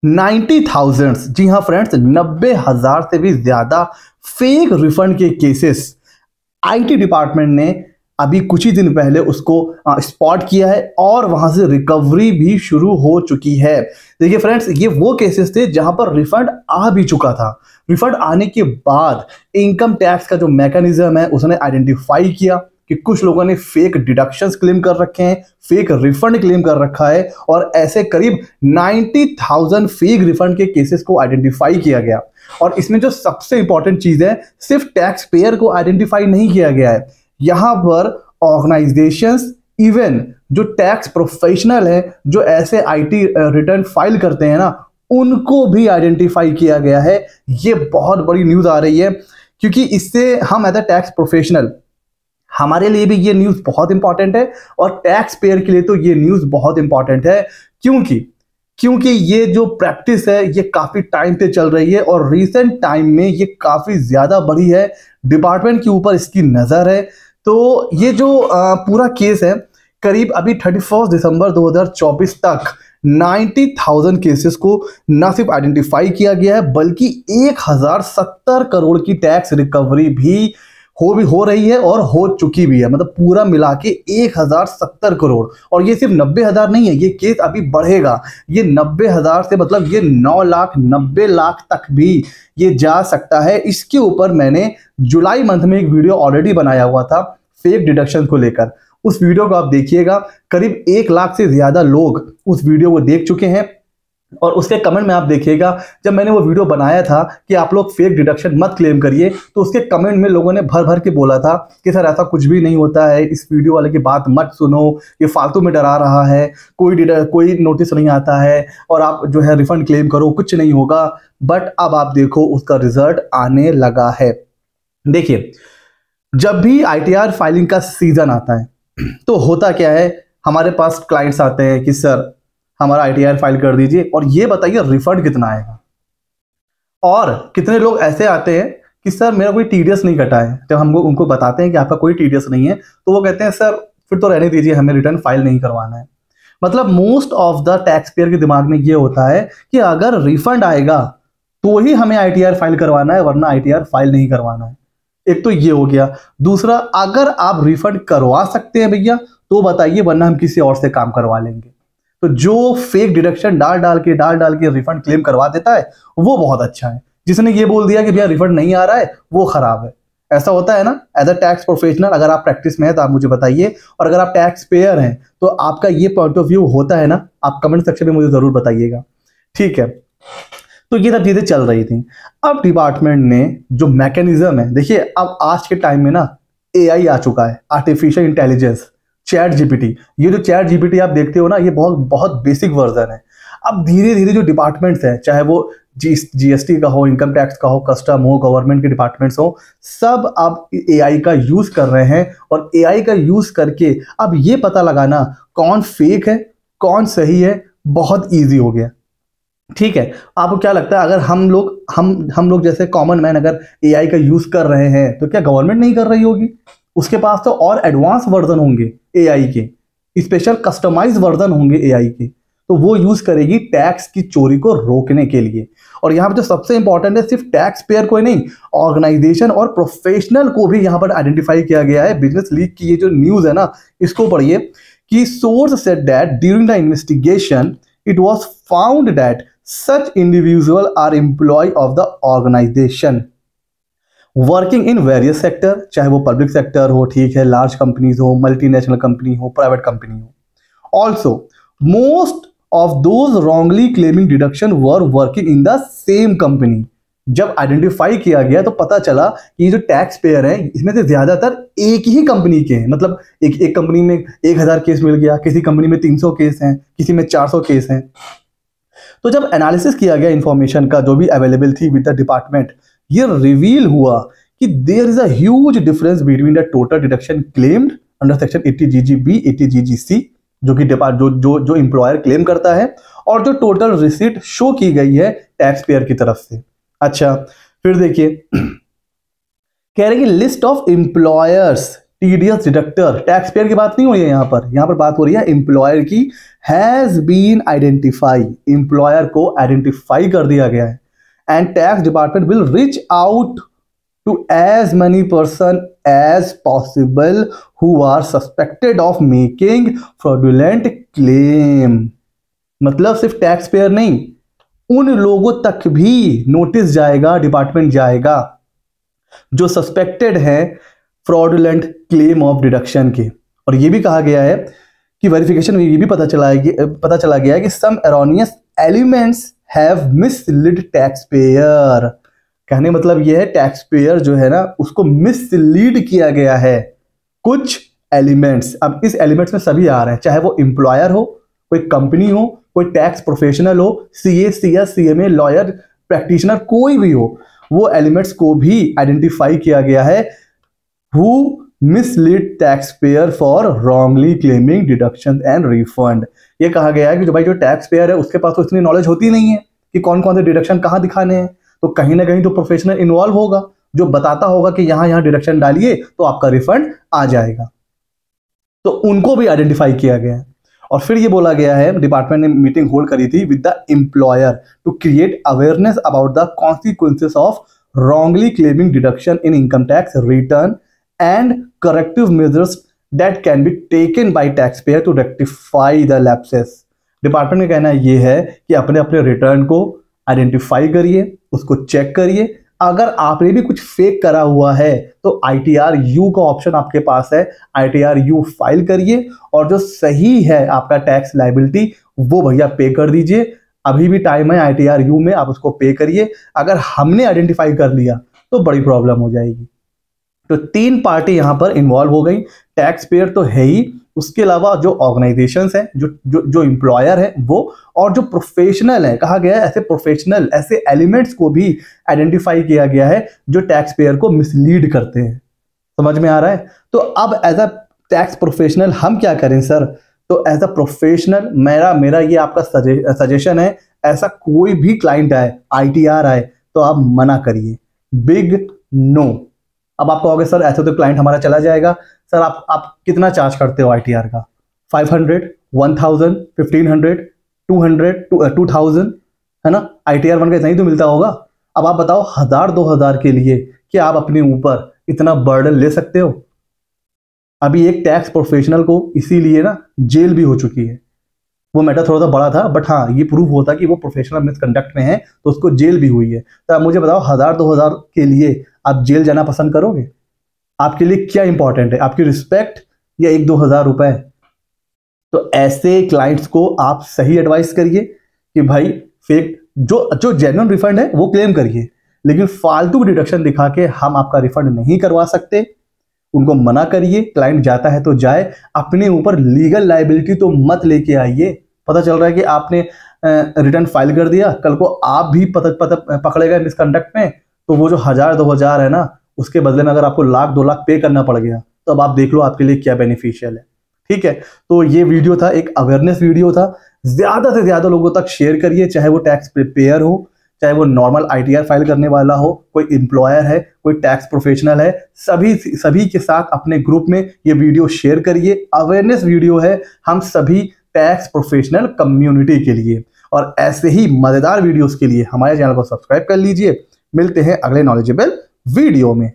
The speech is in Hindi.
90,000, जी हाँ फ्रेंड्स, 90,000 से भी ज्यादा फेक रिफंड के केसेस आईटी डिपार्टमेंट ने अभी कुछ ही दिन पहले उसको स्पॉट किया है और वहां से रिकवरी भी शुरू हो चुकी है। देखिए फ्रेंड्स, ये वो केसेस थे जहां पर रिफंड आ भी चुका था। रिफंड आने के बाद इनकम टैक्स का जो मैकेनिज्म है उसने आइडेंटिफाई किया कि कुछ लोगों ने फेक डिडक्शंस क्लेम कर रखे हैं, फेक रिफंड क्लेम कर रखा है, और ऐसे करीब 90,000 फेक रिफंड के केसेस को आइडेंटिफाई किया गया। और इसमें जो सबसे इंपॉर्टेंट चीज है, सिर्फ टैक्स पेयर को आइडेंटिफाई नहीं किया गया है, यहां पर ऑर्गेनाइजेशंस, इवन जो टैक्स प्रोफेशनल है जो ऐसे आईटी रिटर्न फाइल करते हैं ना, उनको भी आइडेंटिफाई किया गया है। ये बहुत बड़ी न्यूज आ रही है, क्योंकि इससे हम एज अ टैक्स प्रोफेशनल, हमारे लिए भी ये न्यूज बहुत इंपॉर्टेंट है और टैक्स पेयर के लिए तो ये न्यूज बहुत इंपॉर्टेंट है। क्योंकि ये जो प्रैक्टिस है ये काफी टाइम से चल रही है और रीसेंट टाइम में ये काफी ज्यादा बढ़ी है। डिपार्टमेंट के ऊपर इसकी नजर है। तो ये जो पूरा केस है, करीब अभी 31 दिसंबर 2024 तक 90,000 केसेस को न सिर्फ आइडेंटिफाई किया गया है, बल्कि 1070 करोड़ की टैक्स रिकवरी भी हो रही है और हो चुकी भी है। मतलब पूरा मिला के 1070 करोड़। और ये सिर्फ 90,000 नहीं है, ये केस अभी बढ़ेगा। ये 90,000 से मतलब ये 9 लाख 90 लाख तक भी ये जा सकता है। इसके ऊपर मैंने जुलाई मंथ में एक वीडियो ऑलरेडी बनाया हुआ था फेक डिडक्शन को लेकर। उस वीडियो को आप देखिएगा, करीब 1 लाख से ज्यादा लोग उस वीडियो को देख चुके हैं। और उसके कमेंट में आप देखिएगा, जब मैंने वो वीडियो बनाया था कि आप लोग फेक डिडक्शन मत क्लेम करिए, तो उसके कमेंट में लोगों ने भर भर के बोला था कि सर ऐसा कुछ भी नहीं होता है, इस वीडियो वाले की बात मत सुनो, ये फालतू में डरा रहा है, कोई नोटिस नहीं आता है और आप जो है रिफंड क्लेम करो, कुछ नहीं होगा। बट अब आप देखो उसका रिजल्ट आने लगा है। देखिए, जब भी आईटीआर फाइलिंग का सीजन आता है तो होता क्या है, हमारे पास क्लाइंट्स आते हैं कि सर हमारा आईटीआर फाइल कर दीजिए और ये बताइए रिफंड कितना आएगा। और कितने लोग ऐसे आते हैं कि सर मेरा कोई टीडीएस नहीं कटा है। जब हम उनको बताते हैं कि आपका कोई टीडीएस नहीं है, तो वो कहते हैं सर फिर तो रहने दीजिए, हमें रिटर्न फाइल नहीं करवाना है। मतलब most of the tax payer के दिमाग में ये होता है कि अगर रिफंड आएगा तो ही हमें आईटीआर फाइल करवाना है, वरना आईटीआर फाइल नहीं करवाना है। एक तो ये हो गया। दूसरा, अगर आप रिफंड करवा सकते हैं भैया तो बताइए, वरना हम किसी और से काम करवा लेंगे। तो जो फेक डिडक्शन डाल डाल के रिफंड क्लेम करवा देता है वो बहुत अच्छा है। जिसने ये बोल दिया कि भैया रिफंड नहीं आ रहा है वो खराब है। ऐसा होता है ना। एज अ टैक्स प्रोफेशनल अगर आप प्रैक्टिस में है तो आप मुझे बताइए, और अगर आप टैक्स पेयर हैं तो आपका ये पॉइंट ऑफ व्यू होता है ना, आप कमेंट सेक्शन में मुझे जरूर बताइएगा। ठीक है, तो ये सब चीजें चल रही थी। अब डिपार्टमेंट ने जो मैकेनिज्म है, देखिए अब आज के टाइम में ना एआई आ चुका है, आर्टिफिशियल इंटेलिजेंस, चैट जीपीटी। ये जो चैट जीपीटी आप देखते हो ना, ये बहुत बहुत बेसिक वर्जन है। अब धीरे धीरे जो डिपार्टमेंट्स हैं, चाहे वो जीएसटी का हो, इनकम टैक्स का हो, कस्टम हो, गवर्नमेंट के डिपार्टमेंट्स हो, सब अब एआई का यूज कर रहे हैं। और एआई का यूज करके अब ये पता लगाना कौन फेक है कौन सही है बहुत ईजी हो गया। ठीक है, आपको क्या लगता है, अगर हम लोग जैसे कॉमन मैन अगर एआई का यूज कर रहे हैं तो क्या गवर्नमेंट नहीं कर रही होगी? उसके पास तो और एडवांस वर्जन होंगे एआई के, स्पेशल कस्टमाइज वर्जन होंगे एआई के, तो वो यूज करेगी टैक्स की चोरी को रोकने के लिए। और यहाँ पे जो सबसे इंपॉर्टेंट है, सिर्फ टैक्स पेयर को ही नहीं, ऑर्गेनाइजेशन और प्रोफेशनल को भी यहाँ पर आइडेंटिफाई किया गया है। बिजनेस लीग की ये जो न्यूज है ना, इसको पढ़िए कि source said that during the investigation it was found that such individual are employee of the organization working in various sector, चाहे वो पब्लिक सेक्टर हो, ठीक है, लार्ज कंपनीज हो, मल्टीनेशनल कंपनी हो, प्राइवेट कंपनी हो। Also most of those wrongly claiming deduction were working in the same company. जब आइडेंटिफाई किया गया तो पता चला कि ये जो टैक्स पेयर है इसमें से ज्यादातर एक ही कंपनी के हैं। मतलब एक कंपनी में 1000 केस मिल गया, किसी कंपनी में 300 केस हैं, किसी में 400 केस हैं। तो जब एनालिसिस किया गया इंफॉर्मेशन का जो भी अवेलेबल थी विद द डिपार्टमेंट, ये रिवील हुआ कि there is a huge difference between the total deduction claimed under section 80GGB 80GGC, जो कि जो एम्प्लॉयर क्लेम करता है, और जो टोटल रिसीट शो की गई है टैक्स पेयर की तरफ से। अच्छा, फिर देखिए कह रहे कि list of employers TDS deductor, tax payer की बात नहीं हुई है यहाँ पर बात हो रही है एम्प्लॉयर की। हैज बीन आइडेंटिफाई, एम्प्लॉयर को आइडेंटिफाई कर दिया गया है। And tax department will reach out to as many person as possible who are suspected of making fraudulent claim। मतलब सिर्फ टैक्स पेयर नहीं, उन लोगों तक भी नोटिस जाएगा, डिपार्टमेंट जाएगा जो सस्पेक्टेड है फ्रॉडुलेंट क्लेम ऑफ डिडक्शन के। और ये भी कहा गया है कि वेरिफिकेशन में ये भी पता चला गया है कि some erroneous elements have mislead tax payer. कहने मतलब ये है टैक्स पेयर जो है ना उसको मिसलीड किया गया है कुछ एलिमेंट्स। अब इस एलिमेंट्स में सभी आ रहे हैं, चाहे वो एम्प्लॉयर हो, कोई कंपनी हो, कोई टैक्स प्रोफेशनल हो, CA, CS, CMA, lawyer, practitioner, कोई भी हो, वो एलिमेंट्स को भी आइडेंटिफाई किया गया है who mislead tax pair for wrongly claiming deduction and refund. ये कहा गया है कि जो टैक्स पेयर है उसके पास तो इतनी नॉलेज होती नहीं है कि कौन कौन से डिडक्शन कहाँ दिखाने हैं, तो कहीं ना कहीं तो प्रोफेशनल इन्वॉल्व होगा जो बताता होगा कि यहां डिडक्शन डालिए तो आपका रिफंड आ जाएगा। तो उनको भी आइडेंटिफाई किया गया है। और फिर ये बोला गया है, डिपार्टमेंट ने मीटिंग होल्ड करी थी with the employer to create awareness about the consequences of wrongly claiming deduction in income tax return and corrective measures that can be taken by tax payer to rectify the lapses. Department का कहना ये है कि अपने अपने रिटर्न को आइडेंटिफाई करिए, उसको चेक करिए। अगर आपने भी कुछ फेक करा हुआ है तो ITR-U का ऑप्शन आपके पास है, ITR-U फाइल करिए और जो सही है आपका टैक्स लायबिलिटी वो भैया पे कर दीजिए। अभी भी टाइम है, ITR-U में आप उसको पे करिए। अगर हमने आइडेंटिफाई कर लिया तो बड़ी प्रॉब्लम हो जाएगी। तो 3 पार्टी यहां पर इन्वॉल्व हो गई, टैक्स पेयर तो है ही, उसके अलावा जो ऑर्गेनाइजेशंस हैं, जो एम्प्लॉयर है वो, और जो प्रोफेशनल है, कहा गया है ऐसे प्रोफेशनल, ऐसे एलिमेंट्स को भी आइडेंटिफाई किया गया है जो टैक्स पेयर को मिसलीड करते हैं। समझ में आ रहा है? तो अब एज अ टैक्स प्रोफेशनल हम क्या करें सर? तो एज अ प्रोफेशनल मेरा ये आपका सजेशन है, ऐसा कोई भी क्लाइंट आए, ITR आए तो आप मना करिए, बिग नो। अब आप कहोगे सर ऐसे तो क्लाइंट हमारा चला जाएगा। सर आप कितना चार्ज करते हो ITR का? 500, 1000, 1500, 200, 2000, है ना? ITR-1 का इतना ही तो मिलता होगा। अब आप बताओ 1000-2000 के लिए क्या आप अपने ऊपर इतना बर्डन ले सकते हो? अभी एक टैक्स प्रोफेशनल को इसीलिए ना जेल भी हो चुकी है। वो मैटर थोड़ा सा बड़ा था बट हाँ ये प्रूव होता कि वो प्रोफेशनल मिसकंडक्ट में है तो उसको जेल भी हुई है। तो आप मुझे बताओ 1000-2000 के लिए आप जेल जाना पसंद करोगे? आपके लिए क्या इंपॉर्टेंट है, आपकी रिस्पेक्ट या 1-2 हज़ार रुपए? तो ऐसे क्लाइंट्स को आप सही एडवाइस करिए कि भाई फेक जो जेन्युइन रिफंड है वो क्लेम करिए, लेकिन फालतू डिडक्शन दिखा के हम आपका रिफंड नहीं करवा सकते। उनको मना करिए, क्लाइंट जाता है तो जाए, अपने ऊपर लीगल लायबिलिटी तो मत लेके आइए। पता चल रहा है कि आपने रिटर्न फाइल कर दिया, कल को आप भी पकड़े गए मिसकंडक्ट में, तो वो जो 1000-2000 है ना उसके बदले में अगर आपको 1-2 लाख पे करना पड़ गया तो अब आप देख लो आपके लिए क्या बेनिफिशियल है। ठीक है, तो ये वीडियो था, एक अवेयरनेस वीडियो था। ज्यादा से ज्यादा लोगों तक शेयर करिए, चाहे वो टैक्स पेयर हो, चाहे वो नॉर्मल ITR फाइल करने वाला हो, कोई एम्प्लॉयर है, कोई टैक्स प्रोफेशनल है, सभी के साथ अपने ग्रुप में ये वीडियो शेयर करिए। अवेयरनेस वीडियो है हम सभी टैक्स प्रोफेशनल कम्युनिटी के लिए, और ऐसे ही मजेदार वीडियोस के लिए हमारे चैनल को सब्सक्राइब कर लीजिए। मिलते हैं अगले नॉलेजेबल वीडियो में।